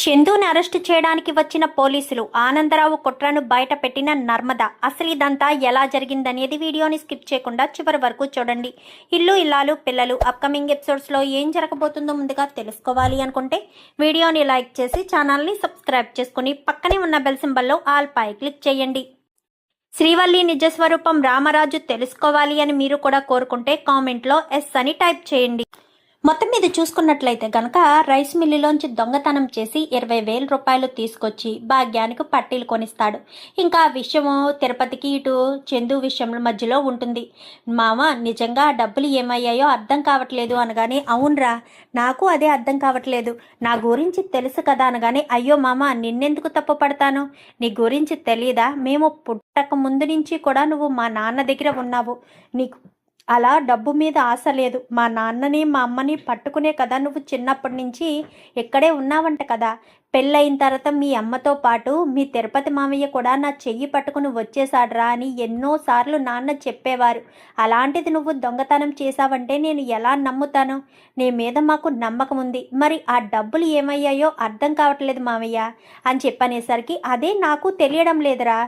చందుని arrest చేయడానికి వచ్చిన పోలీసులు ఆనందరావు కుట్రను బయట పెట్టిన నర్మద. అసలు ఇదంతా ఎలా జరిగిందనేది వీడియోని స్కిప్ చేయకుండా చివరి వరకు చూడండి. ఇల్లు ఇల్లాలు పిల్లలు అప్కమింగ్ ఎపిసోడ్స్లో ఏం జరగబోతుందో ముందుగా తెలుసుకోవాలి అనుకుంటే వీడియోని లైక్ చేసి ఛానల్ని సబ్స్క్రైబ్ చేసుకుని పక్కనే ఉన్న బెల్ సింబల్లో ఆల్ పై క్లిక్ చేయండి. శ్రీవల్లి నిజస్వరూపం రామరాజు తెలుసుకోవాలి అని మీరు కూడా కోరుకుంటే కామెంట్లో ఎస్ అని టైప్ చేయండి. మొత్తం మీద చూసుకున్నట్లయితే గనక రైస్ మిల్లులోంచి దొంగతనం చేసి 20,000 రూపాయలు తీసుకొచ్చి భాగ్యానికి పట్టీలు కొనిస్తాడు. ఇంకా ఆ విషయము తిరుపతికి ఇటు చందు విషయంలో మధ్యలో ఉంటుంది. మామ నిజంగా ఆ డబ్బులు ఏమయ్యాయో అర్థం కావట్లేదు అనగానే, అవునరా నాకు అదే అర్థం కావట్లేదు, నా గురించి తెలుసు కదా అనగానే, అయ్యో మామ నిన్నెందుకు తప్పు పడతాను, నీ గురించి తెలియదా, మేము పుట్టక ముందు నుంచి కూడా నువ్వు మా నాన్న దగ్గర ఉన్నావు, నీకు అలా డబ్బు మీద ఆశ లేదు, మా నాన్నని మా అమ్మని పట్టుకునే కదా నువ్వు చిన్నప్పటి నుంచి ఇక్కడే ఉన్నావంట కదా, పెళ్ళయిన తర్వాత మీ అమ్మతో పాటు మీ తిరుపతి మామయ్య కూడా నా చెయ్యి పట్టుకుని వచ్చేసాడ్రా అని ఎన్నోసార్లు నాన్న చెప్పేవారు. అలాంటిది నువ్వు దొంగతనం చేశావంటే నేను ఎలా నమ్ముతాను, నీ మీద మాకు నమ్మకం ఉంది, మరి ఆ డబ్బులు ఏమయ్యాయో అర్థం కావట్లేదు మామయ్య అని చెప్పనేసరికి, అదే నాకు తెలియడం లేదురా,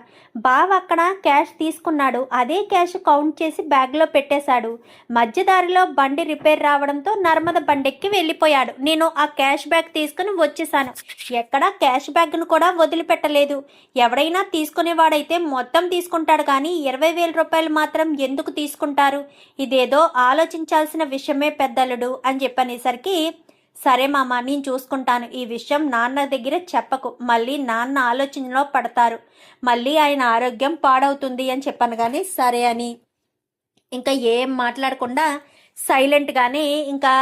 బావ అక్కడ క్యాష్ తీసుకున్నాడు, అదే క్యాష్ కౌంట్ చేసి బ్యాగ్లో పెట్టేశాడు, మధ్యదారిలో బండి రిపేర్ రావడంతో నర్మద బండెక్కి వెళ్ళిపోయాడు, నేను ఆ క్యాష్ బ్యాగ్ తీసుకుని వచ్చేసాను, ఎక్కడా క్యాష్ బ్యాగ్ను కూడా వదిలిపెట్టలేదు, ఎవడైనా తీసుకునేవాడైతే మొత్తం తీసుకుంటాడు కానీ 20,000 రూపాయలు మాత్రం ఎందుకు తీసుకుంటారు, ఇదేదో ఆలోచించాల్సిన విషయమే పెద్దలుడు అని చెప్పనేసరికి, సరే మామ నేను చూసుకుంటాను, ఈ విషయం నాన్న దగ్గర చెప్పకు, మళ్ళీ నాన్న ఆలోచనలో పడతారు, మళ్ళీ ఆయన ఆరోగ్యం పాడవుతుంది అని చెప్పాను కానీ సరే అని ఇంకా ఏం మాట్లాడకుండా సైలెంట్గానే ఇంకా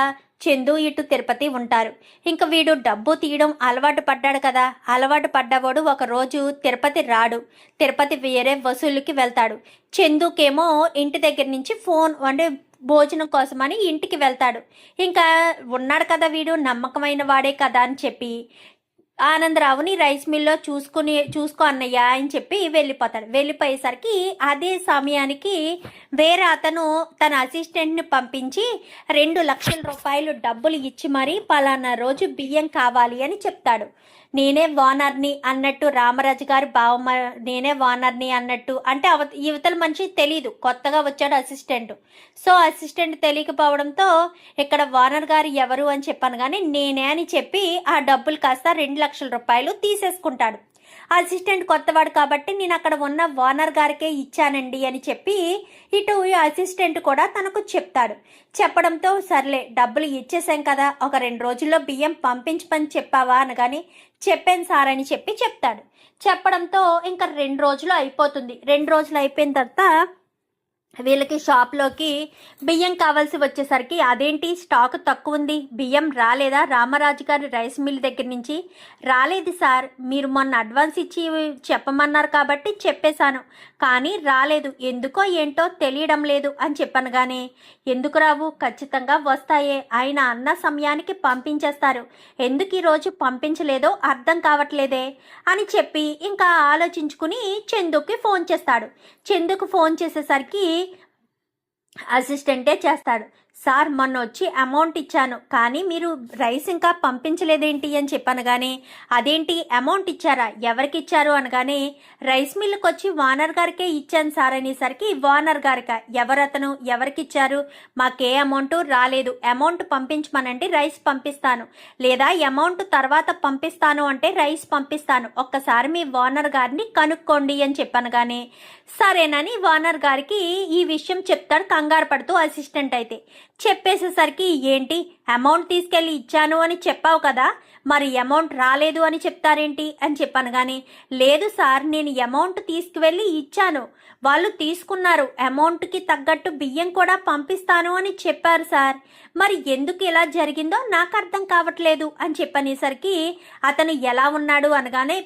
చందు ఇటు తిరుపతి ఉంటారు. ఇంకా వీడు డబ్బు తీయడం అలవాటు పడ్డాడు కదా, అలవాటు పడ్డవాడు ఒకరోజు తిరుపతి రాడు, తిరుపతి వేరే వసూలుకి వెళ్తాడు. చందుకేమో ఇంటి దగ్గర నుంచి ఫోన్ అంటే భోజనం కోసమని ఇంటికి వెళ్తాడు. ఇంకా ఉన్నాడు కదా వీడు నమ్మకమైన వాడే కదా అని చెప్పి ఆనందరావుని రైస్ మిల్లో చూసుకో అన్నయ్య అని చెప్పి వెళ్ళిపోతాడు. వెళ్ళిపోయేసరికి అదే సమయానికి వేరే అతను తన అసిస్టెంట్ని పంపించి 2,00,000 రూపాయలు డబ్బులు ఇచ్చి మరీ పలానా రోజు బియ్యం కావాలి అని చెప్తాడు. నేనే వానర్ని అన్నట్టు రామరాజు గారు బావమ్మ, నేనే వానర్ని అన్నట్టు అంటే యువతల మనిషి తెలీదు, కొత్తగా వచ్చాడు అసిస్టెంట్. సో అసిస్టెంట్ తెలియకపోవడంతో ఇక్కడ వానర్ గారు ఎవరు అని చెప్పాను కానీ నేనే అని చెప్పి ఆ డబ్బులు కాస్త 2,00,000 రూపాయలు తీసేసుకుంటాడు. అసిస్టెంట్ కొత్తవాడు కాబట్టి నేను అక్కడ ఉన్న ఓనర్ గారికే ఇచ్చానండి అని చెప్పి ఇటు అసిస్టెంట్ కూడా తనకు చెప్తాడు. చెప్పడంతో సర్లే డబ్బులు ఇచ్చేసాం కదా, ఒక 2 రోజుల్లో బియ్యం పంపించమని చెప్పావా అనగానే చెప్పాను సార్ అని చెప్పి చెప్తాడు. చెప్పడంతో ఇంకా 2 రోజులు అయిపోతుంది. 2 రోజులు అయిపోయిన తర్వాత వీళ్ళకి షాప్లోకి బియ్యం కావాల్సి వచ్చేసరికి, అదేంటి స్టాక్ తక్కువ ఉంది, బియ్యం రాలేదా రామరాజు గారి రైస్ మిల్ దగ్గర నుంచి, రాలేదు సార్, మీరు మొన్న అడ్వాన్స్ ఇచ్చి చెప్పమన్నారు కాబట్టి చెప్పేశాను కానీ రాలేదు, ఎందుకో ఏంటో తెలియడం లేదు అని చెప్పాను కానీ, ఎందుకు రావు, ఖచ్చితంగా వస్తాయే, ఆయన అన్న సమయానికి పంపించేస్తారు, ఎందుకు ఈరోజు పంపించలేదో అర్థం కావట్లేదే అని చెప్పి ఇంకా ఆలోచించుకుని చందుకి ఫోన్ చేస్తాడు. చందుకు ఫోన్ చేసేసరికి అసిస్టెంటే చేస్తాడు. సార్ మొన్న వచ్చి అమౌంట్ ఇచ్చాను కానీ మీరు రైస్ ఇంకా పంపించలేదేంటి అని చెప్పాను కానీ, అదేంటి అమౌంట్ ఇచ్చారా, ఎవరికి ఇచ్చారు అనగానే, రైస్ మిల్లుకి వచ్చి వానర్ గారికే ఇచ్చాను సార్ అనేసరికి, వానర్ గారిక ఎవరతను, ఎవరికి ఇచ్చారు, మాకే అమౌంట్ రాలేదు, అమౌంట్ పంపించమనంటే రైస్ పంపిస్తాను, లేదా అమౌంట్ తర్వాత పంపిస్తాను అంటే రైస్ పంపిస్తాను, ఒక్కసారి మీ వానర్ గారిని కనుక్కోండి అని చెప్పాను కానీ సరేనని వానర్ గారికి ఈ విషయం చెప్తాడు కంగారు పడుతూ అసిస్టెంట్. అయితే చెప్పేసేసరికి, ఏంటి అమౌంట్ తీసుకెళ్ళి ఇచ్చాను అని చెప్పావు కదా, మరి అమౌంట్ రాలేదు అని చెప్తారేంటి అని చెప్పాను కానీ, లేదు సార్ నేను అమౌంట్ తీసుకువెళ్ళి ఇచ్చాను, వాళ్ళు తీసుకున్నారు, అమౌంట్కి తగ్గట్టు బియ్యం కూడా పంపిస్తాను అని చెప్పారు సార్, మరి ఎందుకు ఇలా జరిగిందో నాకు అర్థం కావట్లేదు అని చెప్పనేసరికి, అతను ఎలా ఉన్నాడు అనగానే,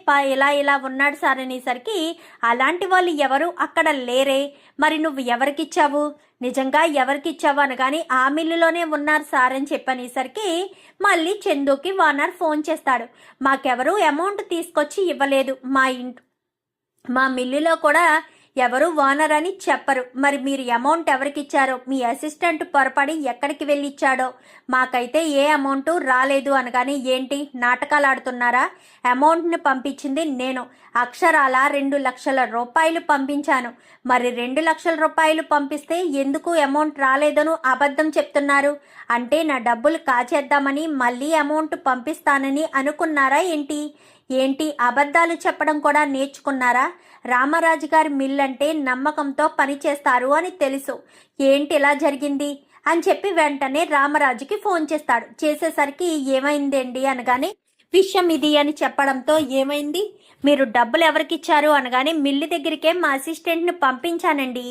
ఇలా ఉన్నాడు సార్ అనేసరికి, అలాంటి వాళ్ళు ఎవరు అక్కడ లేరే, మరి నువ్వు ఎవరికిచ్చావు, నిజంగా ఎవరికిచ్చావు అనగానే, ఆ మిల్లులోనే ఉన్నారు సార్ అని చెప్పనేసరికి మళ్ళీ చందుకి వానర్ ఫోన్ చేస్తాడు. మాకెవరు అమౌంట్ తీసుకొచ్చి ఇవ్వలేదు, మా మిల్లులో కూడా ఎవరు ఓనర్ అని చెప్పరు. మరి మీరు అమౌంట్ ఎవరికి ఇచ్చారో, మీ అసిస్టెంట్ పొరపడి ఎక్కడికి వెళ్ళి ఇచ్చాడో, మాకైతే ఏ అమౌంట్ రాలేదు అనగానే ఏంటి నాటకాలు ఆడుతున్నారా? అమౌంట్ని పంపించింది నేను. అక్షరాల 2,00,000 రూపాయలు పంపించాను. మరి 2,00,000 రూపాయలు పంపిస్తే ఎందుకు అమౌంట్ రాలేదను అబద్ధం చెప్తున్నారు? అంటే నా డబ్బులు కాచేద్దామని మళ్ళీ అమౌంట్ పంపిస్తానని అనుకున్నారా ఏంటి? అబద్ధాలు చెప్పడం కూడా నేర్చుకున్నారా? రామరాజు గారి మిల్ అంటే నమ్మకంతో పనిచేస్తారు అని తెలుసు. ఏంటి ఇలా జరిగింది అని చెప్పి వెంటనే రామరాజుకి ఫోన్ చేస్తాడు. చేసేసరికి ఏమైందండి అనగానే విషయం ఇది అని చెప్పడంతో ఏమైంది, మీరు డబ్బులు ఎవరికి ఇచ్చారు అనగానే మిల్లు దగ్గరికే మా అసిస్టెంట్ని పంపించానండి.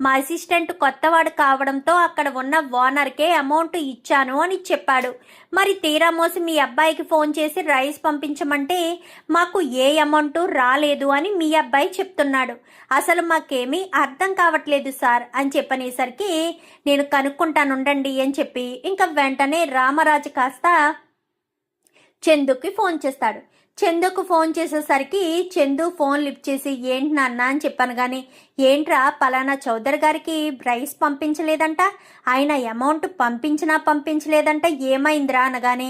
మా అసిస్టెంట్ కొత్తవాడు కావడంతో అక్కడ ఉన్న ఓనర్కే అమౌంట్ ఇచ్చాను అని చెప్పాడు. మరి తీరా మోసి మీ అబ్బాయికి ఫోన్ చేసి రైస్ పంపించమంటే మాకు ఏ అమౌంట్ రాలేదు అని మీ అబ్బాయి చెప్తున్నాడు. అసలు మాకేమీ అర్థం కావట్లేదు సార్ అని చెప్పనేసరికి నేను కనుక్కుంటానుండండి అని చెప్పి ఇంకా వెంటనే రామరాజు కాస్త చందుకి ఫోన్ చేస్తాడు. చందుకు ఫోన్ చేసేసరికి చందు ఫోన్ లిఫ్ట్ చేసి ఏంటి నాన్న అని చెప్పాను. కానీ ఏంట్రా పలానా చౌదరి గారికి రైస్ పంపించలేదంట, ఆయన అమౌంట్ పంపించలేదంట, ఏమైందిరా అనగానే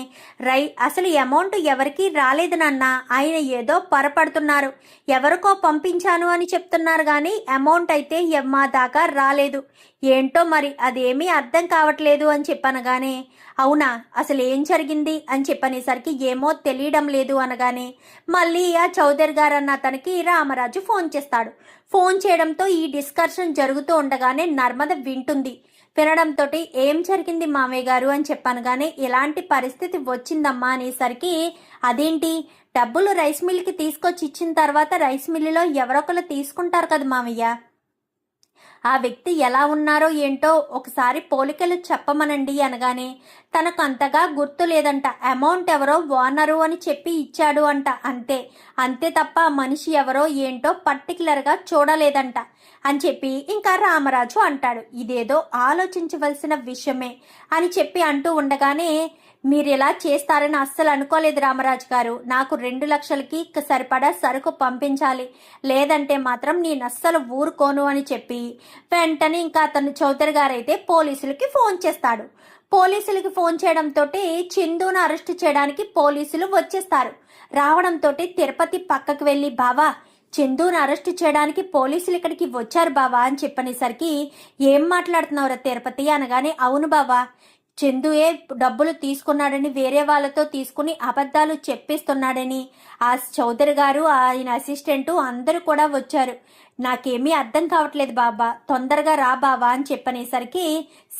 అసలు అమౌంట్ ఎవరికి రాలేదు నాన్న, ఆయన ఏదో పొరపడుతున్నారు, ఎవరికో పంపించాను అని చెప్తున్నారు కానీ అమౌంట్ అయితే మా దాకా రాలేదు, ఏంటో మరి అదేమీ అర్థం కావట్లేదు అని చెప్పనగానే అవునా అసలు ఏం జరిగింది అని చెప్పనేసరికి ఏమో తెలియడం లేదు అనగానే మళ్ళీ ఆ చౌదరి గారు అన్న అతనికి రామరాజు ఫోన్ చేస్తాడు. ఫోన్ చేయడంతో ఈ డిస్కషన్ జరుగుతూ ఉండగానే నర్మద వింటుంది. వినడంతో ఏం జరిగింది మామయ్య గారు అని చెప్పనగానే ఇలాంటి పరిస్థితి వచ్చిందమ్మా అనేసరికి అదేంటి డబ్బులు రైస్ మిల్కి తీసుకొచ్చి ఇచ్చిన తర్వాత రైస్ మిల్లులో ఎవరొకరు తీసుకుంటారు కదా మామయ్య, ఆ వ్యక్తి ఎలా ఉన్నారో ఏంటో ఒకసారి పోలికలు చెప్పమనండి అనగానే తనకు అంతగా గుర్తు లేదంట, అమౌంట్ ఎవరో ఓనరు అని చెప్పి ఇచ్చాడు అంట, అంతే తప్ప మనిషి ఎవరో ఏంటో పర్టికులర్గా చూడలేదంట అని చెప్పి ఇంకా రామరాజు అంటాడు. ఇదేదో ఆలోచించవలసిన విషయమే అని చెప్పి అంటూ ఉండగానే మీరు ఇలా చేస్తారని అస్సలు అనుకోలేదు రామరాజు గారు, నాకు 2,00,000కి సరిపడా సరుకు పంపించాలి, లేదంటే మాత్రం నేను అస్సలు ఊరుకోను అని చెప్పి వెంటనే ఇంకా అతను చౌదరి గారు అయితే పోలీసులకి ఫోన్ చేస్తాడు. పోలీసులకి ఫోన్ చేయడంతో చందును అరెస్ట్ చేయడానికి పోలీసులు వచ్చేస్తారు. రావడంతో తిరుపతి పక్కకు వెళ్ళి బావా చందును అరెస్ట్ చేయడానికి పోలీసులు ఇక్కడికి వచ్చారు బావా అని చెప్పనేసరికి ఏం మాట్లాడుతున్నావురా తిరుపతి అనగానే అవును బావా చందుయే డబ్బులు తీసుకున్నాడని వేరే వాళ్ళతో తీసుకుని అబద్ధాలు చెప్పిస్తున్నాడని ఆ చౌదరి గారు ఆయన అసిస్టెంటు అందరూ కూడా వచ్చారు, నాకేమీ అర్థం కావట్లేదు బాబా, తొందరగా రా బాబా అని చెప్పనేసరికి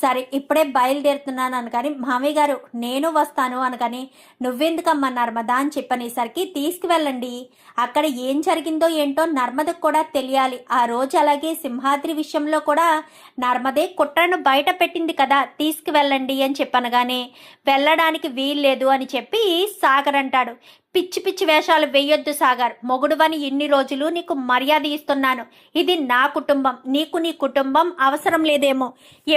సరే ఇప్పుడే బయలుదేరుతున్నాను అనగాని మామయ్య గారు నేను వస్తాను అనగాని నువ్వెందుకమ్మా నర్మద అని చెప్పనేసరికి తీసుకువెళ్ళండి, అక్కడ ఏం జరిగిందో ఏంటో నర్మదకు కూడా తెలియాలి, ఆ రోజు అలాగే సింహాద్రి విషయంలో కూడా నర్మదే కుట్రను బయట పెట్టింది కదా, తీసుకువెళ్ళండి అని చెప్పనగానే వెళ్ళడానికి వీల్లేదు అని చెప్పి సాగర్ అంటాడు. పిచ్చి పిచ్చి వేషాలు వేయొద్దు సాగర్, మొగుడువని ఇన్ని రోజులు నీకు మర్యాద ఇస్తున్నాను, ఇది నా కుటుంబం, నీకు నీ కుటుంబం అవసరం లేదేమో,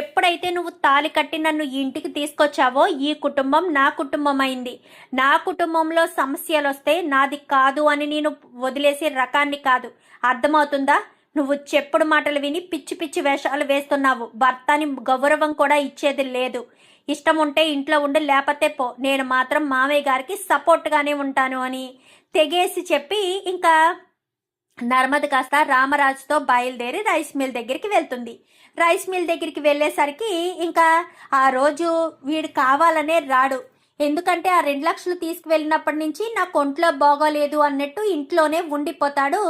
ఎప్పుడైతే నువ్వు తాళి కట్టి నన్ను ఇంటికి తీసుకొచ్చావో ఈ కుటుంబం నా కుటుంబం అయింది, నా కుటుంబంలో సమస్యలు వస్తే నాది కాదు అని నేను వదిలేసే రకాన్ని కాదు, అర్థమవుతుందా? నువ్వు చెప్పుడు మాటలు విని పిచ్చి పిచ్చి వేషాలు వేస్తున్నావు, భర్తని గౌరవం కూడా ఇచ్చేది లేదు, ఇష్టం ఉంటే ఇంట్లో ఉండి లేకపోతే పో, నేను మాత్రం మామయ్య గారికి సపోర్ట్గానే ఉంటాను అని తెగేసి చెప్పి ఇంకా నర్మద కాస్త రామరాజుతో బయలుదేరి రైస్ మిల్ దగ్గరికి వెళ్తుంది. రైస్ మిల్ దగ్గరికి వెళ్ళేసరికి ఇంకా ఆ రోజు వీడు కావాలనే రాడు, ఎందుకంటే ఆ 2,00,000 తీసుకువెళ్ళినప్పటి నుంచి నాకు ఒంట్లో బాగోలేదు అన్నట్టు ఇంట్లోనే ఉండిపోతాడు.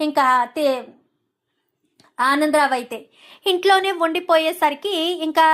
ఇంకా ఆనందరావు అయితే ఇంట్లోనే ఉండిపోయేసరికి ఇంకా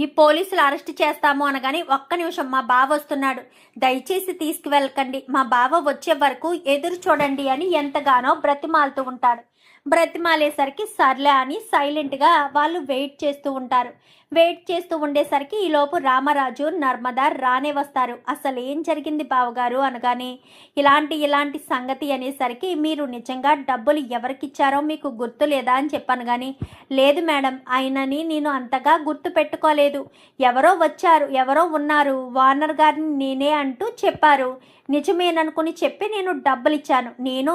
ఈ పోలీసులు అరెస్ట్ చేస్తాము అనగాని ఒక్క నిమిషం మా బావ వస్తున్నాడు, దయచేసి తీసుకువెళ్ళకండి, మా బావ వచ్చే వరకు ఎదురు చూడండి అని ఎంతగానో బ్రతిమాలుతూ ఉంటాడు. బ్రతిమాలేసరికి సర్లే అని సైలెంట్గా వాళ్ళు వెయిట్ చేస్తూ ఉంటారు. వెయిట్ చేస్తూ ఉండేసరికి ఈలోపు రామరాజు నర్మద రానే వస్తారు. అసలు ఏం జరిగింది బావగారు అనగానే ఇలాంటి సంగతి అనేసరికి మీరు నిజంగా డబ్బులు ఎవరికిచ్చారో మీకు గుర్తు లేదా అని చెప్పాను. కానీ లేదు మేడం, ఆయనని నేను అంతగా గుర్తు పెట్టుకోలేదు, ఎవరో వచ్చారు, ఎవరో ఉన్నారు, ఓనర్ గారిని నేనే అంటూ చెప్పారు, నిజమేననుకుని చెప్పి నేను డబ్బులు ఇచ్చాను. నేను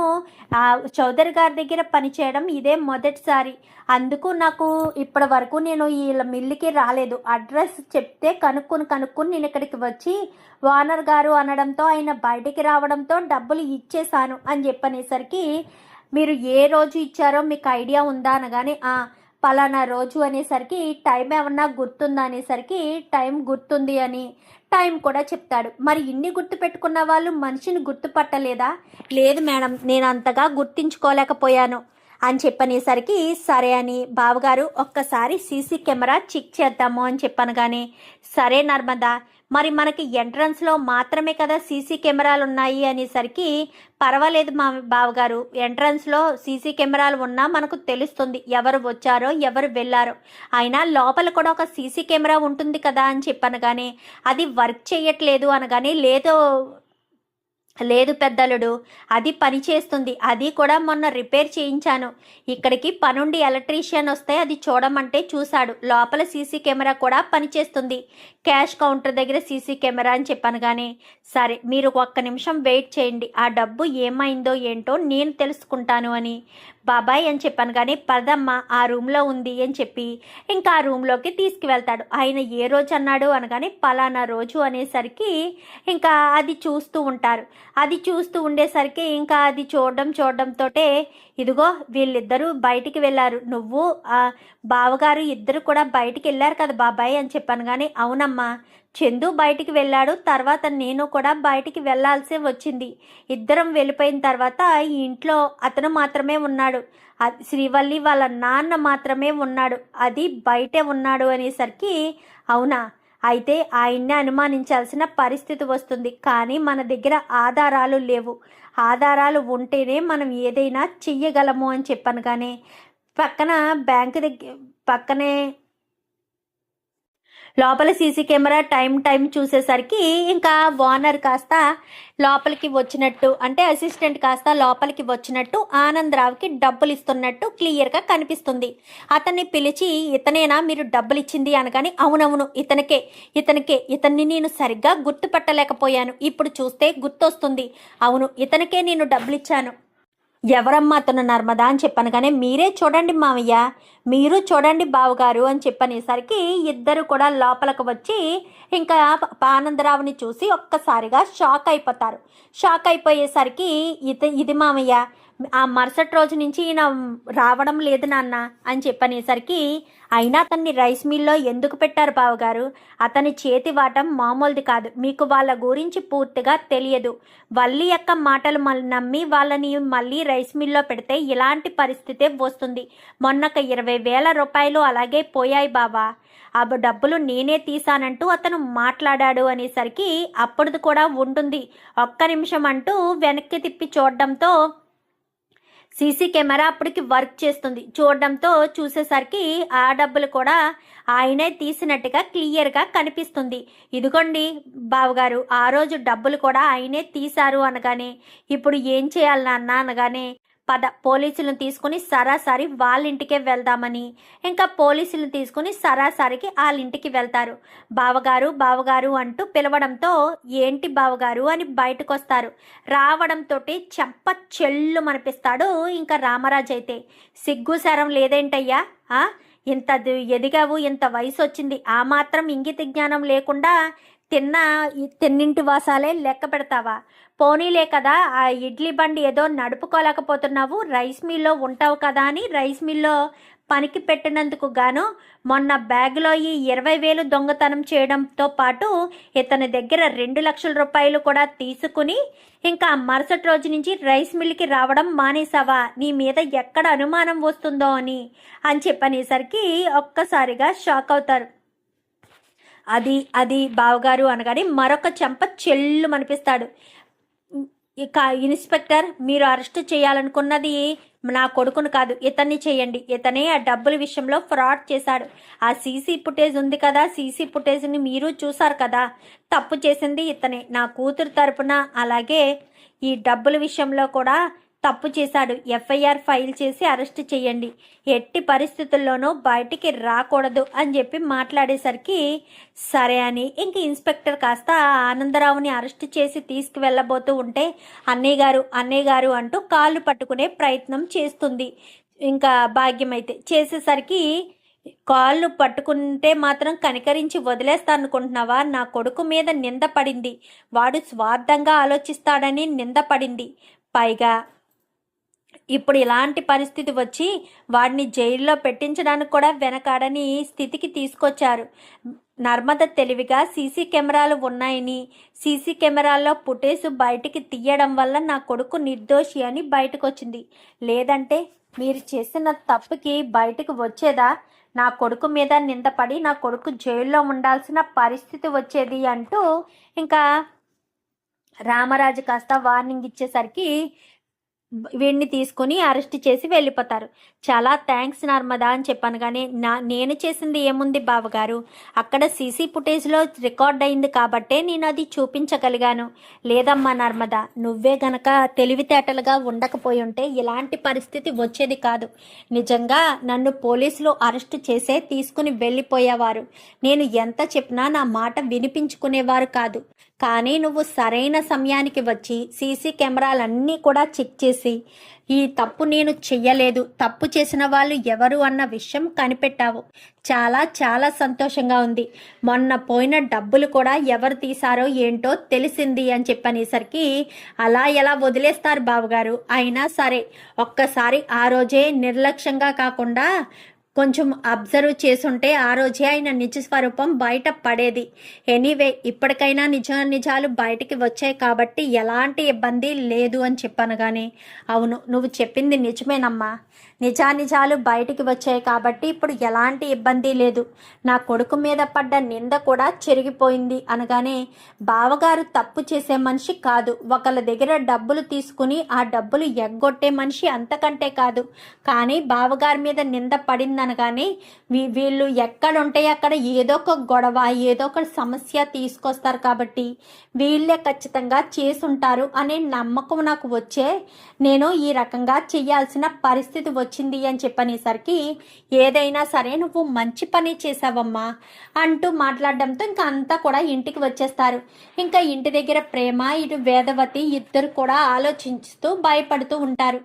చౌదరి గారి దగ్గర పనిచేయడం ఇదే మొదటిసారి. అందుకు నాకు ఇప్పటి వరకు నేను వీళ్ళ మిల్లుకి రాలేదు. అడ్రస్ చెప్తే కనుక్కుని నేను ఇక్కడికి వచ్చి ఓనర్ గారు అనడంతో ఆయన బయటికి రావడంతో డబ్బులు ఇచ్చేశాను అని చెప్పనేసరికి, మీరు ఏ రోజు ఇచ్చారో మీకు ఐడియా ఉందా అనగానే, పలానా రోజు అనేసరికి, టైం ఏమన్నా గుర్తుందా అనేసరికి టైం గుర్తుంది అని టైం కూడా చెప్తాడు. మరి ఇన్ని గుర్తు పెట్టుకున్న వాళ్ళు మనిషిని గుర్తుపట్టలేదా? లేదు మేడం, నేను అంతగా గుర్తించుకోలేకపోయాను అని చెప్పనేసరికి, సరే అని బావగారు ఒక్కసారి సీసీ కెమెరా చెక్ చేద్దాము అని చెప్పాను. కానీ సరే నర్మదా, మరి మనకి ఎంట్రన్స్లో మాత్రమే కదా సీసీ కెమెరాలు ఉన్నాయి అనేసరికి, పర్వాలేదు మా బావగారు, ఎంట్రన్స్లో సీసీ కెమెరాలు ఉన్నా మనకు తెలుస్తుంది ఎవరు వచ్చారో ఎవరు వెళ్ళారో. అయినా లోపల కూడా ఒక సీసీ కెమెరా ఉంటుంది కదా అని చెప్పాను. కానీ అది వర్క్ చేయట్లేదు అనగానే, లేదు పెద్దలుడు, అది పని చేస్తుంది, అది కూడా మొన్న రిపేర్ చేయించాను. ఇక్కడికి పనుండి ఎలక్ట్రీషియన్ వస్తే అది చూడమంటే చూశాడు. లోపల సీసీ కెమెరా కూడా పనిచేస్తుంది, క్యాష్ కౌంటర్ దగ్గర సీసీ కెమెరా అని చెప్పాను. కానీ సరే మీరు ఒక్క నిమిషం వెయిట్ చేయండి, ఆ డబ్బు ఏమైందో ఏంటో నేను తెలుసుకుంటాను అని బాబాయ్ అని చెప్పాను. కానీ పదమ్మ ఆ రూమ్లో ఉంది అని చెప్పి ఇంకా ఆ రూమ్లోకి తీసుకువెళ్తాడు. ఆయన ఏ రోజు అన్నాడు అనగానే, పలానా రోజు అనేసరికి ఇంకా అది చూస్తూ ఉంటారు. అది చూస్తూ ఉండేసరికి ఇంకా అది చూడడంతో, ఇదిగో వీళ్ళిద్దరూ బయటికి వెళ్ళారు, నువ్వు బావగారు ఇద్దరు కూడా బయటికి వెళ్ళారు కదా బాబాయ్ అని చెప్పాను. కానీ అవునమ్మా, చందు బయటికి వెళ్ళాడు, తర్వాత నేను కూడా బయటికి వెళ్ళాల్సి వచ్చింది. ఇద్దరం వెళ్ళిపోయిన తర్వాత ఈ ఇంట్లో అతను మాత్రమే ఉన్నాడు, శ్రీవల్లి వాళ్ళ నాన్న మాత్రమే ఉన్నాడు, అది బయటే ఉన్నాడు అనేసరికి, అవునా, అయితే ఆయన్ని అనుమానించాల్సిన పరిస్థితి వస్తుంది. కానీ మన దగ్గర ఆధారాలు లేవు, ఆధారాలు ఉంటేనే మనం ఏదైనా చెయ్యగలము అని చెప్పాను. కానీ పక్కన బ్యాంకు పక్కనే లోపల సీసీ కెమెరా టైం చూసేసరికి ఇంకా ఓనర్ కాస్త లోపలికి వచ్చినట్టు, అంటే అసిస్టెంట్ కాస్త లోపలికి వచ్చినట్టు ఆనందరావుకి డబ్బులు ఇస్తున్నట్టు క్లియర్గా కనిపిస్తుంది. అతన్ని పిలిచి, ఇతనేనా మీరు డబ్బులు ఇచ్చింది అనగానే, అవునవును ఇతన్ని నేను సరిగ్గా గుర్తుపట్టలేకపోయాను, ఇప్పుడు చూస్తే గుర్తొస్తుంది, అవును ఇతనికే నేను డబ్బులు ఇచ్చాను. ఎవరమ్మా అతను నర్మదా అని చెప్పాను. కానీ మీరే చూడండి మామయ్య, మీరు చూడండి బావగారు అని చెప్పనేసరికి ఇద్దరు కూడా లోపలికి వచ్చి ఇంకా ఆనందరావుని చూసి ఒక్కసారిగా షాక్ అయిపోతారు. షాక్ అయిపోయేసరికి, ఇది మామయ్య, ఆ మరుసటి రోజు నుంచి ఈయన రావడం లేదు నాన్న అని చెప్పనేసరికి, అయినా అతన్ని రైస్ మిల్లో ఎందుకు పెట్టారు బావగారు? అతని చేతి వాటం మామూలుది కాదు, మీకు వాళ్ళ గురించి పూర్తిగా తెలియదు. వల్లి యొక్క మాటలు నమ్మి వాళ్ళని మళ్ళీ రైస్ మిల్లో పెడితే ఇలాంటి పరిస్థితే వస్తుంది. మొన్నొక 20,000 రూపాయలు అలాగే పోయాయి బావా, ఆ డబ్బులు నేనే తీసానంటూ అతను మాట్లాడాడు అనేసరికి, అప్పుడుది కూడా ఉంటుంది, ఒక్క నిమిషం అంటూ వెనక్కి తిప్పి చూడడంతో సీసీ కెమెరా అప్పటికి వర్క్ చేస్తుంది. చూసేసరికి ఆ డబ్బులు కూడా ఆయనే తీసినట్టుగా క్లియర్గా కనిపిస్తుంది. ఇదిగోండి బావగారు, ఆ రోజు డబ్బులు కూడా ఆయనే తీశారు అనగానే, ఇప్పుడు ఏం చేయాలి నాన్న అనగానే, పద పోలీసులను తీసుకుని సరాసరి వాళ్ళ ఇంటికే వెళ్దామని ఇంకా పోలీసులను తీసుకుని సరాసరికి వాళ్ళ ఇంటికి వెళ్తారు. బావగారు అంటూ పిలవడంతో, ఏంటి బావగారు అని బయటకు వస్తారు. రావడంతో చెంప చెల్లు మనిపిస్తాడు ఇంకా రామరాజు. అయితే సిగ్గు శరం లేదేంటయ్యా, ఇంత ఎదిగావు, ఇంత వయసు వచ్చింది, ఆ మాత్రం ఇంగిత జ్ఞానం లేకుండా తిన్నింటి వాసాలే లెక్క పెడతావా? పోనీలే కదా, ఆ ఇడ్లీ బండి ఏదో నడుపుకోలేకపోతున్నావు, రైస్ మిల్లో ఉంటావు కదా అని రైస్ మిల్లో పనికి పెట్టినందుకు గాను మొన్న బ్యాగులో ఈ 20,000 దొంగతనం చేయడంతో పాటు ఇతని దగ్గర 2 లక్షల రూపాయలు కూడా తీసుకుని ఇంకా మరుసటి రోజు నుంచి రైస్ మిల్కి రావడం మానేసావా? నీ మీద ఎక్కడ అనుమానం వస్తుందో అని చెప్పనేసరికి ఒక్కసారిగా షాక్ అవుతారు. అది బావగారు అనగానే మరొక చెంప చెల్లు మనిపిస్తాడు. ఇక ఇన్స్పెక్టర్, మీరు అరెస్ట్ చేయాలనుకున్నది నా కొడుకును కాదు, ఇతన్ని చేయండి. ఇతనే ఆ డబ్బుల విషయంలో ఫ్రాడ్ చేశాడు. ఆ సీసీ ఫుటేజ్ ఉంది కదా, సీసీ ఫుటేజ్ని మీరు చూసారు కదా, తప్పు చేసింది ఇతనే. నా కూతురు తరపున అలాగే ఈ డబ్బుల విషయంలో కూడా తప్పు చేశాడు, ఎఫ్ఐఆర్ ఫైల్ చేసి అరెస్ట్ చేయండి, ఎట్టి పరిస్థితుల్లోనూ బయటికి రాకూడదు అని చెప్పి మాట్లాడేసరికి సరే అని ఇంక ఇన్స్పెక్టర్ కాస్త ఆనందరావుని అరెస్ట్ చేసి తీసుకువెళ్ళబోతూ ఉంటే అన్నయ్య గారు అంటూ కాళ్ళు పట్టుకునే ప్రయత్నం చేస్తుంది. ఇంకా భాగ్యం అయితే చేసేసరికి కాళ్ళు పట్టుకుంటే మాత్రం కనికరించి వదిలేస్తానుకుంటున్నావా? నా కొడుకు మీద నింద పడింది, వాడు స్వార్థంగా ఆలోచిస్తాడని నింద పడింది. పైగా ఇప్పుడు ఇలాంటి పరిస్థితి వచ్చి వాడిని జైల్లో పెట్టించడానికి కూడా వెనకాడని స్థితికి తీసుకొచ్చారు. నర్మద తెలివిగా సీసీ కెమెరాలు ఉన్నాయని, సీసీ కెమెరాల్లో ఫుటేజ్ బయటికి తీయడం వల్ల నా కొడుకు నిర్దోషి అని బయటకు వచ్చింది. లేదంటే మీరు చేసిన తప్పుకి బయటకు వచ్చేదా? నా కొడుకు మీద నిందపడి నా కొడుకు జైల్లో ఉండాల్సిన పరిస్థితి వచ్చేది అంటూ ఇంకా రామరాజు కాస్త వార్నింగ్ ఇచ్చేసరికి వీడిని తీసుకొని అరెస్ట్ చేసి వెళ్ళిపోతారు. చాలా థ్యాంక్స్ నర్మదా అని చెప్పాను. కానీ నేను చేసింది ఏముంది బావగారు, అక్కడ సీసీ ఫుటేజ్లో రికార్డ్ అయింది కాబట్టే నేను అది చూపించగలిగాను. లేదమ్మా నర్మదా, నువ్వే గనక తెలివితేటలుగా ఉండకపోయి ఉంటే ఇలాంటి పరిస్థితి వచ్చేది కాదు. నిజంగా నన్ను పోలీసులు అరెస్ట్ చేసే తీసుకుని వెళ్ళిపోయేవారు. నేను ఎంత చెప్పినా నా మాట వినిపించుకునేవారు కాదు. కానీ నువ్వు సరైన సమయానికి వచ్చి సీసీ కెమెరాలన్నీ కూడా చెక్ చేసి ఈ తప్పు నేను చెయ్యలేదు, తప్పు చేసిన వాళ్ళు ఎవరు అన్న విషయం కనిపెట్టావు. చాలా చాలా సంతోషంగా ఉంది. మొన్న పోయిన డబ్బులు కూడా ఎవరు తీశారో ఏంటో తెలిసింది అని చెప్పనేసరికి అలా ఎలా వదిలేస్తారు బావగారు? అయినా సరే ఒక్కసారి ఆ రోజే నిర్లక్ష్యంగా కాకుండా కొంచెం అబ్జర్వ్ చేసుంటే ఆ రోజే ఆయన నిజ స్వరూపం బయట పడేది. ఎనీవే ఇప్పటికైనా నిజాలు బయటికి వచ్చాయి కాబట్టి ఎలాంటి ఇబ్బంది లేదు అని చెప్పాను. కానీ అవును, నువ్వు చెప్పింది నిజమేనమ్మా. నిజాలు బయటికి వచ్చాయి కాబట్టి ఇప్పుడు ఎలాంటి ఇబ్బంది లేదు. నా కొడుకు మీద పడ్డ నింద కూడా చెరిగిపోయింది అనగానే, బావగారు తప్పు చేసే మనిషి కాదు, ఒకళ్ళ దగ్గర డబ్బులు తీసుకుని ఆ డబ్బులు ఎగ్గొట్టే మనిషి అంతకంటే కాదు. కానీ బావగారి మీద నింద పడిందనగానే వీళ్ళు ఎక్కడుంటే అక్కడ ఏదో ఒక గొడవ, ఏదో ఒక సమస్య తీసుకొస్తారు కాబట్టి వీళ్ళే ఖచ్చితంగా చేసుంటారు అనే నమ్మకం నాకు వచ్చే నేను ఈ రకంగా చేయాల్సిన పరిస్థితి వచ్చింది అని చెప్పనేసరికి, ఏదైనా సరే నువ్వు మంచి పని చేసావమ్మా అంటూ మాట్లాడడంతో ఇంకా అంతా కూడా ఇంటికి వచ్చేస్తారు. ఇంకా ఇంటి దగ్గర ప్రేమ ఇటు వేదవతి ఇద్దరు కూడా ఆలోచిస్తూ భయపడుతూ ఉంటారు.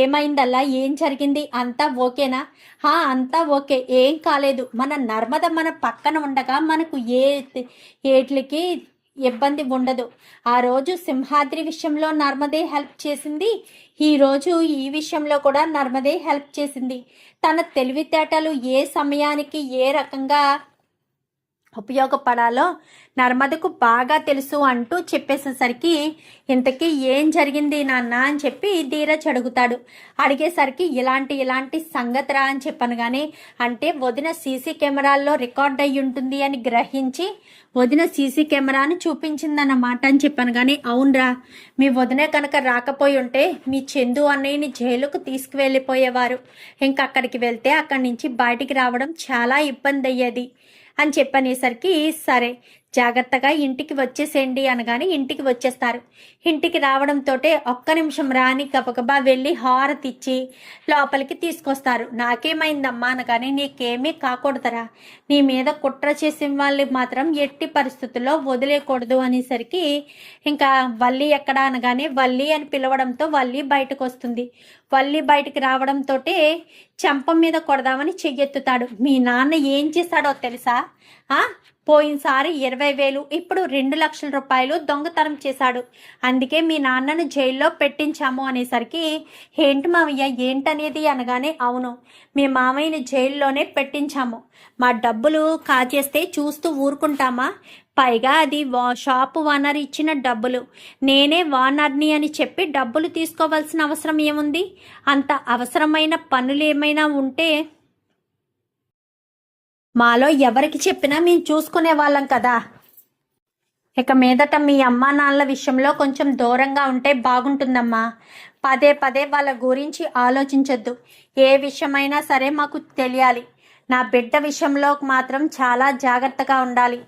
ఏమైందల్లా, ఏం జరిగింది, అంతా ఓకేనా? అంతా ఓకే, ఏం కాలేదు. మన నర్మద మన పక్కన ఉండగా మనకు ఏట్లకి ఇబ్బంది ఉండదు. ఆ రోజు సింహాద్రి విషయంలో నర్మదే హెల్ప్ చేసింది, ఈరోజు ఈ విషయంలో కూడా నర్మదే హెల్ప్ చేసింది. తన తెలివితేటలు ఏ సమయానికి ఏ రకంగా ఉపయోగపడాలో నర్మదకు బాగా తెలుసు అంటూ చెప్పేసేసరికి, ఇంతకీ ఏం జరిగింది నాన్న అని చెప్పి ధీరజ్ అడుగుతాడు. అడిగేసరికి ఇలాంటి సంగతిరా అని చెప్పాను. కానీ అంటే వదిన సీసీ కెమెరాల్లో రికార్డ్ అయ్యి ఉంటుంది అని గ్రహించి వదిన సీసీ కెమెరాని చూపించిందన్నమాట అని చెప్పాను. కానీ అవునరా, మీ వదినే కనుక రాకపోయి ఉంటే మీ చందు అన్నయ్యని జైలుకు తీసుకువెళ్ళిపోయేవారు. ఇంకా అక్కడికి వెళ్తే అక్కడి నుంచి బయటికి రావడం చాలా ఇబ్బంది అయ్యేది అని చెప్పనేసరికి, సరే జాగ్రత్తగా ఇంటికి వచ్చేసేయండి అనగానే ఇంటికి వచ్చేస్తారు. ఇంటికి రావడంతో ఒక్క నిమిషం రాని గబగబా వెళ్ళి హారతి ఇచ్చి లోపలికి తీసుకొస్తారు. నాకేమైందమ్మా అనగానే, నీకేమీ కాకూడదరా, నీ మీద కుట్ర చేసిన వాళ్ళు మాత్రం ఎట్టి పరిస్థితుల్లో వదిలేయకూడదు అనేసరికి, ఇంకా వల్లి ఎక్కడ అనగానే వల్లి అని పిలవడంతో వల్లి బయటకు వస్తుంది. వల్లి బయటికి రావడంతో చెంప మీద కొడదామని చెయ్యెత్తుతాడు. మీ నాన్న ఏం చేశాడో తెలుసా? పోయినసారి 20,000, ఇప్పుడు 2 లక్షల రూపాయలు దొంగతనం చేశాడు. అందుకే మీ నాన్నను జైల్లో పెట్టించాము అనేసరికి, ఏంటి మావయ్య ఏంటనేది అనగానే, అవును, మీ మామయ్యని జైల్లోనే పెట్టించాము. మా డబ్బులు కాజేస్తే చూస్తూ ఊరుకుంటామా? పైగా అది షాపు ఓనర్ ఇచ్చిన డబ్బులు. నేనే ఓనర్ని అని చెప్పి డబ్బులు తీసుకోవాల్సిన అవసరం ఏముంది? అంత అవసరమైన పనులు ఏమైనా ఉంటే మాలో ఎవరికి చెప్పినా మేము చూసుకునే వాళ్ళం కదా. ఇక మీదట మీ అమ్మా నాన్నల విషయంలో కొంచెం దూరంగా ఉంటే బాగుంటుందమ్మా. పదే వాళ్ళ గురించి ఆలోచించొద్దు. ఏ విషయమైనా సరే మాకు తెలియాలి. నా బిడ్డ విషయంలో మాత్రం చాలా జాగ్రత్తగా ఉండాలి.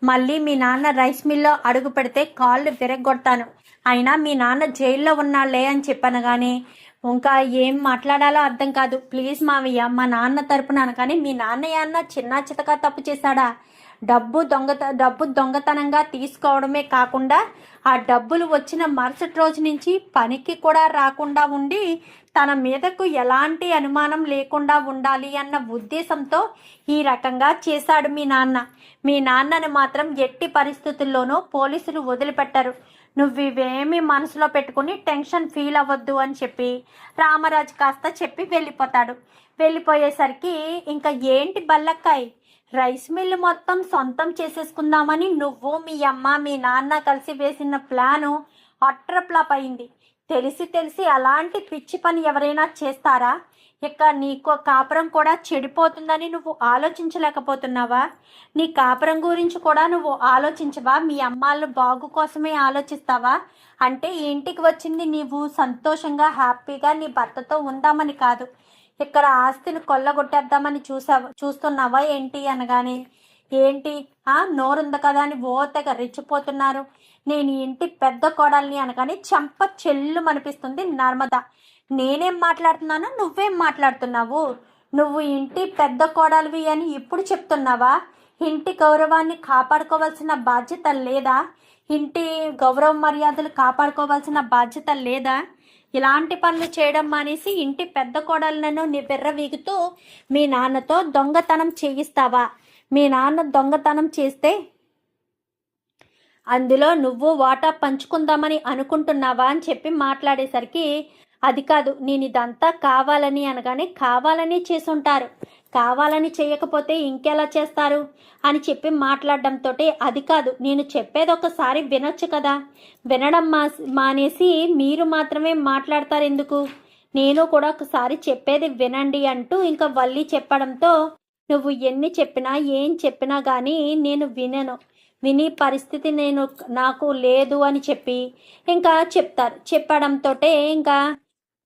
మళ్ళీ మీ నాన్న రైస్ మిల్లో అడుగు పెడితే కాళ్ళు విరగొడతాను. అయినా మీ నాన్న జైల్లో ఉన్నాళ్లే అని చెప్పాను కానీ ఇంకా ఏం మాట్లాడాలో అర్థం కాదు. ప్లీజ్ మావయ్య, మా నాన్న తరపున అనగానే మీ నాన్న ఏమన్నా చిన్న చితక తప్పు చేశాడా? డబ్బు దొంగతనంగా తీసుకోవడమే కాకుండా ఆ డబ్బులు వచ్చిన మరుసటి రోజు నుంచి పనికి కూడా రాకుండా ఉండి తన మీదకు ఎలాంటి అనుమానం లేకుండా ఉండాలి అన్న ఉద్దేశంతో ఈ రకంగా చేశాడు మీ నాన్న. మీ నాన్నను మాత్రం ఎట్టి పరిస్థితుల్లోనూ పోలీసులు వదిలిపెట్టరు. నువ్వు ఇవేమీ మనసులో పెట్టుకుని టెన్షన్ ఫీల్ అవ్వద్దు అని చెప్పి రామరాజు కాస్త చెప్పి వెళ్ళిపోతాడు. వెళ్ళిపోయేసరికి ఇంకా ఏంటి బల్లక్కాయ్, రైస్ మిల్లు మొత్తం సొంతం చేసేసుకుందామని నువ్వు మీ అమ్మ మీ నాన్న కలిసి వేసిన ప్లాను అట్రప్లాప్ అయింది. తెలిసి అలాంటి పిచ్చి పని ఎవరైనా చేస్తారా? ఇక నీకు కాపురం కూడా చెడిపోతుందని నువ్వు ఆలోచించలేకపోతున్నావా? నీ కాపురం గురించి కూడా నువ్వు ఆలోచించవా? మీ అమ్మాళ్ళ బాగు కోసమే ఆలోచిస్తావా? అంటే ఇంటికి వచ్చింది నీవు సంతోషంగా హ్యాపీగా నీ భర్తతో ఉందామని కాదు, ఇక్కడ ఆస్తిని కొల్లగొట్టేద్దామని చూస్తున్నావా ఏంటి అనగానే, ఏంటి నోరుంది కదా అని ఓతగా రెచ్చిపోతున్నారు. నేను ఇంటి పెద్ద కోడల్ని అనగానే చెంప చెల్లు అనిపిస్తుంది నర్మద. నేనేం మాట్లాడుతున్నాను, నువ్వేం మాట్లాడుతున్నావు? నువ్వు ఇంటి పెద్ద కోడలివి అని ఇప్పుడు చెప్తున్నావా? ఇంటి గౌరవాన్ని కాపాడుకోవాల్సిన బాధ్యత లేదా? ఇంటి గౌరవ మర్యాదలు కాపాడుకోవాల్సిన బాధ్యత లేదా? ఇలాంటి పనులు చేయడం మానేసి ఇంటి పెద్ద కోడలను బిర్రవీగుతూ మీ నాన్నతో దొంగతనం చేయిస్తావా? మీ నాన్న దొంగతనం చేస్తే అందులో నువ్వు వాటా పంచుకుందామని అనుకుంటున్నావా అని చెప్పి మాట్లాడేసరికి, అది కాదు, నేను ఇదంతా కావాలని అనగానే కావాలని చేసుంటారు, కావాలని చేయకపోతే ఇంకెలా చేస్తారు అని చెప్పి మాట్లాడడంతో, అది కాదు, నేను చెప్పేది ఒకసారి వినొచ్చు కదా, వినడం మానేసి మీరు మాత్రమే మాట్లాడతారు ఎందుకు? నేను కూడా ఒకసారి చెప్పేది వినండి అంటూ ఇంకా వల్లి చెప్పడంతో, నువ్వు ఎన్ని చెప్పినా ఏం చెప్పినా కానీ నేను విని పరిస్థితి నాకు లేదు అని చెప్పి ఇంకా చెప్పడంతో, ఇంకా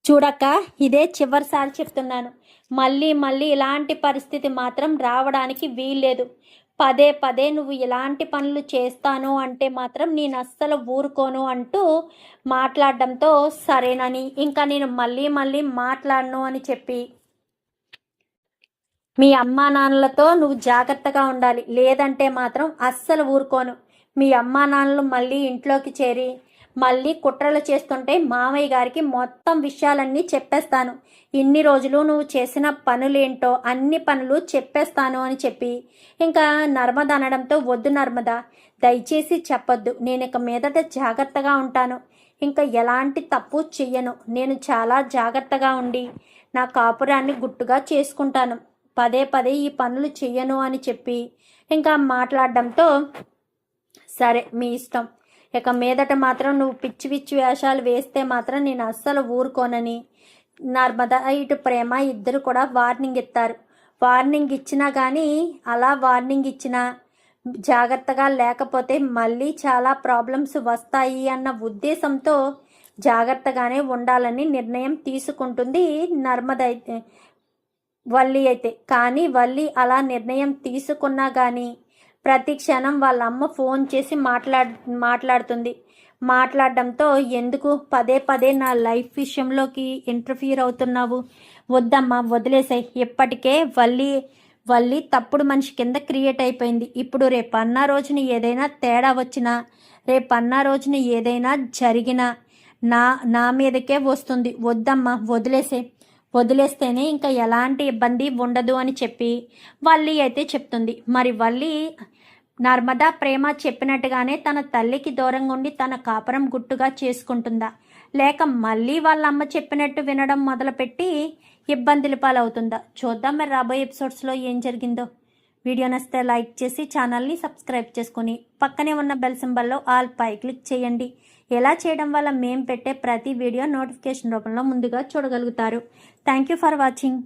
చూడక్క, ఇదే చివరిసారి చెప్తున్నాను, మళ్ళీ ఇలాంటి పరిస్థితి మాత్రం రావడానికి వీల్లేదు. పదే నువ్వు ఇలాంటి పనులు చేస్తాను అంటే మాత్రం నేను అస్సలు ఊరుకోను అంటూ మాట్లాడడంతో, సరేనని ఇంకా నేను మళ్ళీ మాట్లాడను అని చెప్పి, మీ అమ్మా నాన్నలతో నువ్వు జాగ్రత్తగా ఉండాలి, లేదంటే మాత్రం అస్సలు ఊరుకోను. మీ అమ్మా నాన్నలు మళ్ళీ ఇంట్లోకి చేరి మళ్ళీ కుట్రలు చేస్తుంటే మామయ్య గారికి మొత్తం విషయాలన్నీ చెప్పేస్తాను. ఇన్ని రోజులు నువ్వు చేసిన పనులేంటో అన్ని పనులు చెప్పేస్తాను అని చెప్పి ఇంకా నర్మద అనడంతో, వద్దు నర్మద, దయచేసి చెప్పొద్దు, నేను ఇక మీదట జాగ్రత్తగా ఉంటాను, ఇంకా ఎలాంటి తప్పు చెయ్యను, నేను చాలా జాగ్రత్తగా ఉండి నా కాపురాన్ని గుట్టుగా చేసుకుంటాను, పదే ఈ పనులు చెయ్యను అని చెప్పి ఇంకా మాట్లాడడంతో, సరే మీ ఇష్టం, ఇక మీదట మాత్రం నువ్వు పిచ్చి వేషాలు వేస్తే మాత్రం నేను అస్సలు ఊరుకోనని నర్మద ఇటు ప్రేమ ఇద్దరు కూడా వార్నింగ్ ఇస్తారు. వార్నింగ్ ఇచ్చినా కానీ అలా వార్నింగ్ ఇచ్చినా జాగ్రత్తగా లేకపోతే మళ్ళీ చాలా ప్రాబ్లమ్స్ వస్తాయి అన్న ఉద్దేశంతో జాగ్రత్తగానే ఉండాలని నిర్ణయం తీసుకుంటుంది నర్మద అయితే వల్లి అయితే. కానీ వల్లి అలా నిర్ణయం తీసుకున్నా కానీ ప్రతి క్షణం వాళ్ళ అమ్మ ఫోన్ చేసి మాట్లాడుతుంది. మాట్లాడడంతో, ఎందుకు పదే నా లైఫ్ విషయంలోకి ఇంటర్ఫియర్ అవుతున్నావు? వద్దమ్మా, వదిలేసాయి. ఇప్పటికే వల్లి తప్పుడు మనిషి కింద క్రియేట్ అయిపోయింది. ఇప్పుడు రేపన్నా రోజున ఏదైనా తేడా వచ్చినా, రేపన్నా రోజున ఏదైనా జరిగినా నా మీదకే వస్తుంది. వద్దమ్మా, వదిలేస్తేనే ఇంకా ఎలాంటి ఇబ్బంది ఉండదు అని చెప్పి వల్లి అయితే చెప్తుంది. మరి వల్లి నర్మదా ప్రేమ చెప్పినట్టుగానే తన తల్లికి దూరంగా ఉండి తన కాపురం గుట్టుగా చేసుకుంటుందా, లేక మళ్ళీ వాళ్ళ అమ్మ చెప్పినట్టు వినడం మొదలుపెట్టి ఇబ్బందుల పాలవుతుందా? చూద్దాం మరి రాబోయే ఎపిసోడ్స్లో ఏం జరిగిందో. వీడియో నచ్చితే లైక్ చేసి ఛానల్ని సబ్స్క్రైబ్ చేసుకొని పక్కనే ఉన్న బెల్ సింబల్లో ఆల్ పై క్లిక్ చేయండి. ఎలా చేయడం వల్ల మేము పెట్టే ప్రతి వీడియో నోటిఫికేషన్ రూపంలో ముందుగా చూడగలుగుతారు. Thank you for watching.